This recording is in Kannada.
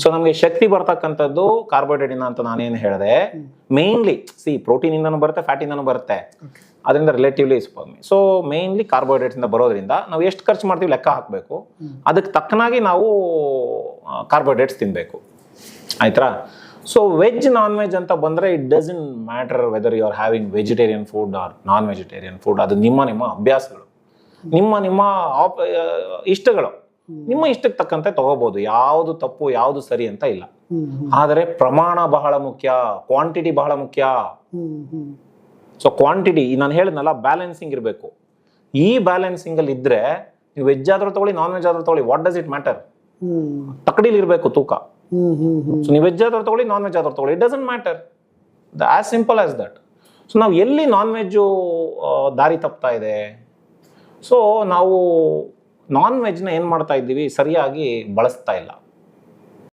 ಸೊ ನಮಗೆ ಶಕ್ತಿ ಬರ್ತಕ್ಕಂಥದ್ದು ಕಾರ್ಬೋಹೈಡ್ರೇಟ್ ಇಂದ ಅಂತ ನಾನೇನು ಹೇಳಿದೆ. ಮೇನ್ಲಿ ಪ್ರೋಟೀನ್ ಇಂದನೂ ಬರುತ್ತೆ, ಫ್ಯಾಟ್ ಇಂದನೂ ಬರುತ್ತೆ, ಅದರಿಂದ ರಿಲೇಟಿವ್ಲಿ ಇಸ್ ಕಮ್ಮಿ. ಸೊ ಮೇನ್ಲಿ ಕಾರ್ಬೋಹೈಡ್ರೇಟ್ಸ್ ಇಂದ ಬರೋದ್ರಿಂದ ನಾವು ಎಷ್ಟು ಖರ್ಚು ಮಾಡ್ತೀವಿ ಲೆಕ್ಕ ಹಾಕಬೇಕು, ಅದಕ್ಕೆ ತಕ್ಕನಾಗಿ ನಾವು ಕಾರ್ಬೋಹೈಡ್ರೇಟ್ಸ್ ತಿನ್ಬೇಕು, ಆಯ್ತಾ. ಸೊ ವೆಜ್ ನಾನ್ ವೆಜ್ ಅಂತ ಬಂದ್ರೆ it doesn't matter whether you are having vegetarian food or non vegetarian food. ಅದು ನಿಮ್ಮ ಅಭ್ಯಾಸಗಳು, ನಿಮ್ಮ ಇಷ್ಟಗಳು, ನಿಮ್ಮ ಇಷ್ಟಕ್ಕೆ ತಕ್ಕಂತೆ ತಗೋಬಹುದು. ಯಾವುದು ತಪ್ಪು ಯಾವುದು ಸರಿ ಅಂತ ಇಲ್ಲ. ಆದರೆ ಪ್ರಮಾಣ ಬಹಳ ಮುಖ್ಯ, ಕ್ವಾಂಟಿಟಿ ಬಹಳ ಮುಖ್ಯ. ಸೊ ಕ್ವಾಂಟಿಟಿ ನಾನು ಹೇಳಿದ್ನಲ್ಲ, ಬ್ಯಾಲೆನ್ಸಿಂಗ್ ಇರಬೇಕು. ಈ ಬ್ಯಾಲೆನ್ಸಿಂಗ್ ಅಲ್ಲಿ ಇದ್ರೆ ನೀವು ವೆಜ್ ಆದ್ರೂ ತಗೊಳ್ಳಿ, ನಾನ್ ವೆಜ್ ಆದ್ರೂ ತಗೊಳ್ಳಿ, ವಾಟ್ ಡಸ್ ಇಟ್ ಮ್ಯಾಟರ್? ತಕಡಿಲಿ ಇರಬೇಕು ತೂಕ. ಸೊ ನೀವು ವೆಜ್ ಆದ್ರೂ ತಗೊಳ್ಳಿ, ನಾನ್ ವೆಜ್ ಆದ್ರೂ ತಗೊಳ್ಳಿ, it doesn't matter. As simple as that. So ನಾವು ಎಲ್ಲಿ ನಾನ್ ವೆಜ್ಜು ದಾರಿ ತಪ್ತಾ ಇದೆ? ಸೊ ನಾವು ನಾನ್ ವೆಜ್ನ ಏನು ಮಾಡ್ತಾ ಇದ್ದೀವಿ, ಸರಿಯಾಗಿ ಬಳಸ್ತಾ ಇಲ್ಲ.